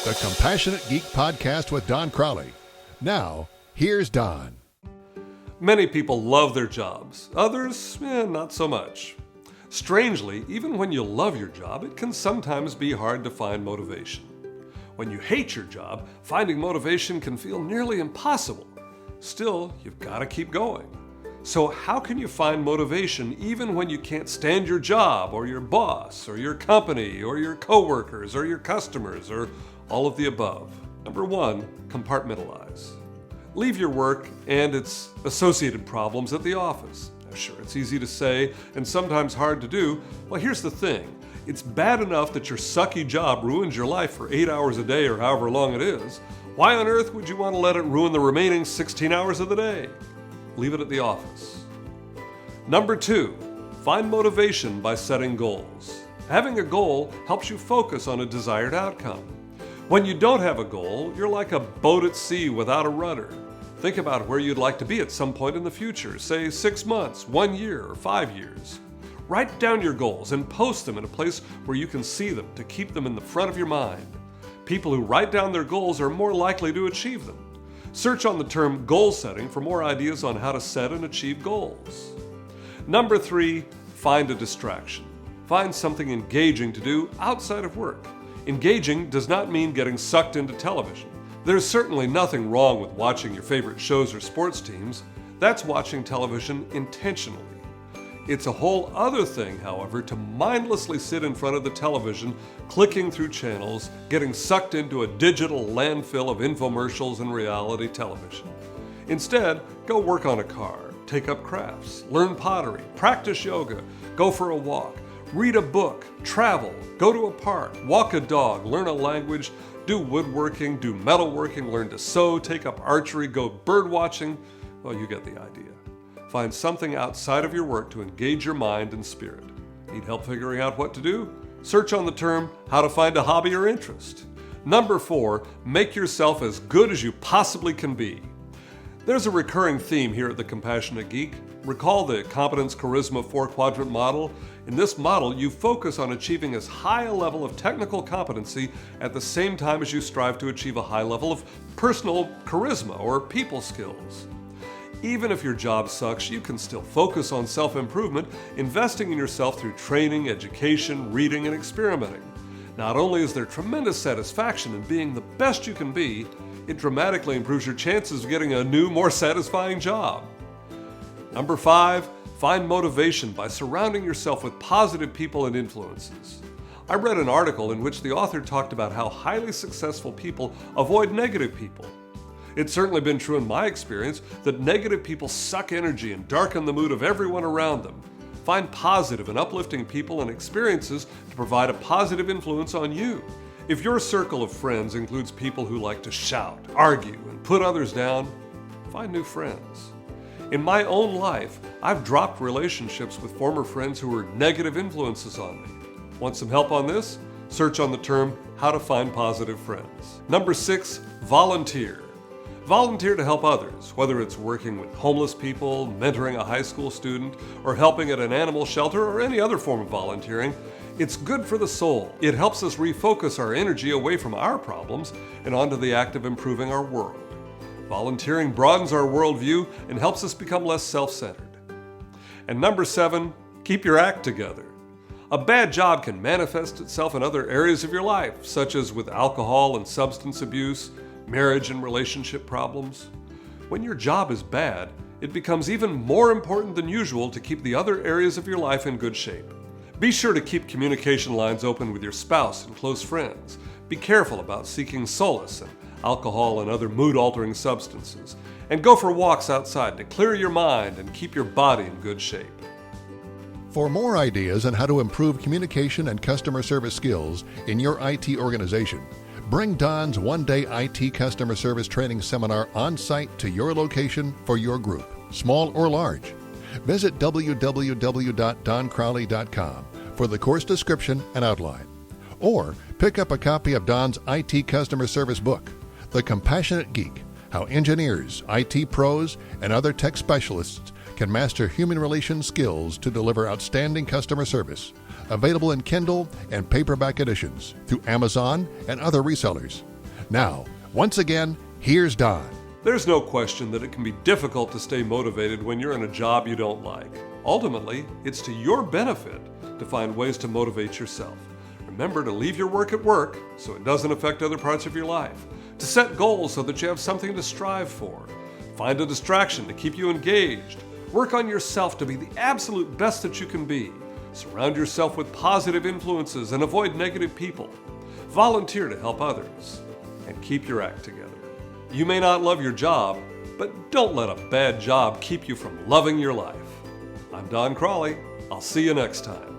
The Compassionate Geek Podcast with Don Crowley. Now, here's Don. Many people love their jobs. Others, not so much. Strangely, even when you love your job, it can sometimes be hard to find motivation. When you hate your job, finding motivation can feel nearly impossible. Still, you've got to keep going. So how can you find motivation even when you can't stand your job or your boss or your company or your coworkers or your customers or all of the above? Number one, compartmentalize. Leave your work and its associated problems at the office. Now, sure, it's easy to say and sometimes hard to do. Well, here's the thing. It's bad enough that your sucky job ruins your life for 8 hours a day or however long it is. Why on earth would you want to let it ruin the remaining 16 hours of the day? Leave it at the office. Number two, find motivation by setting goals. Having a goal helps you focus on a desired outcome. When you don't have a goal, you're like a boat at sea without a rudder. Think about where you'd like to be at some point in the future, say 6 months, 1 year, or 5 years. Write down your goals and post them in a place where you can see them to keep them in the front of your mind. People who write down their goals are more likely to achieve them. Search on the term goal setting for more ideas on how to set and achieve goals. Number three, find a distraction. Find something engaging to do outside of work. Engaging does not mean getting sucked into television. There's certainly nothing wrong with watching your favorite shows or sports teams. That's watching television intentionally. It's a whole other thing, however, to mindlessly sit in front of the television, clicking through channels, getting sucked into a digital landfill of infomercials and reality television. Instead, go work on a car, take up crafts, learn pottery, practice yoga, go for a walk, read a book, travel, go to a park, walk a dog, learn a language, do woodworking, do metalworking, learn to sew, take up archery, go bird watching. Well, you get the idea. Find something outside of your work to engage your mind and spirit. Need help figuring out what to do? Search on the term how to find a hobby or interest. Number four, make yourself as good as you possibly can be. There's a recurring theme here at The Compassionate Geek. Recall the Competence Charisma 4-quadrant model. In this model, you focus on achieving as high a level of technical competency at the same time as you strive to achieve a high level of personal charisma or people skills. Even if your job sucks, you can still focus on self-improvement, investing in yourself through training, education, reading, and experimenting. Not only is there tremendous satisfaction in being the best you can be, it dramatically improves your chances of getting a new, more satisfying job. Number five, find motivation by surrounding yourself with positive people and influences. I read an article in which the author talked about how highly successful people avoid negative people. It's certainly been true in my experience that negative people suck energy and darken the mood of everyone around them. Find positive and uplifting people and experiences to provide a positive influence on you. If your circle of friends includes people who like to shout, argue, and put others down, find new friends. In my own life, I've dropped relationships with former friends who were negative influences on me. Want some help on this? Search on the term how to find positive friends. Number six, volunteer. Volunteer to help others, whether it's working with homeless people, mentoring a high school student, or helping at an animal shelter or any other form of volunteering. It's good for the soul. It helps us refocus our energy away from our problems and onto the act of improving our world. Volunteering broadens our worldview and helps us become less self-centered. And number seven, keep your act together. A bad job can manifest itself in other areas of your life, such as with alcohol and substance abuse, marriage and relationship problems. When your job is bad, it becomes even more important than usual to keep the other areas of your life in good shape. Be sure to keep communication lines open with your spouse and close friends. Be careful about seeking solace in alcohol and other mood-altering substances. And go for walks outside to clear your mind and keep your body in good shape. For more ideas on how to improve communication and customer service skills in your IT organization, bring Don's one-day IT customer service training seminar on-site to your location for your group, small or large. Visit www.doncrowley.com for the course description and outline. Or pick up a copy of Don's IT customer service book, The Compassionate Geek, How Engineers, IT Pros, and Other Tech Specialists Can Master Human Relations Skills to Deliver Outstanding Customer Service. Available in Kindle and paperback editions through Amazon and other resellers. Now, once again, here's Don. There's no question that it can be difficult to stay motivated when you're in a job you don't like. Ultimately, it's to your benefit to find ways to motivate yourself. Remember to leave your work at work so it doesn't affect other parts of your life. To set goals so that you have something to strive for. Find a distraction to keep you engaged. Work on yourself to be the absolute best that you can be. Surround yourself with positive influences and avoid negative people. Volunteer to help others. And keep your act together. You may not love your job, but don't let a bad job keep you from loving your life. I'm Don Crawley. I'll see you next time.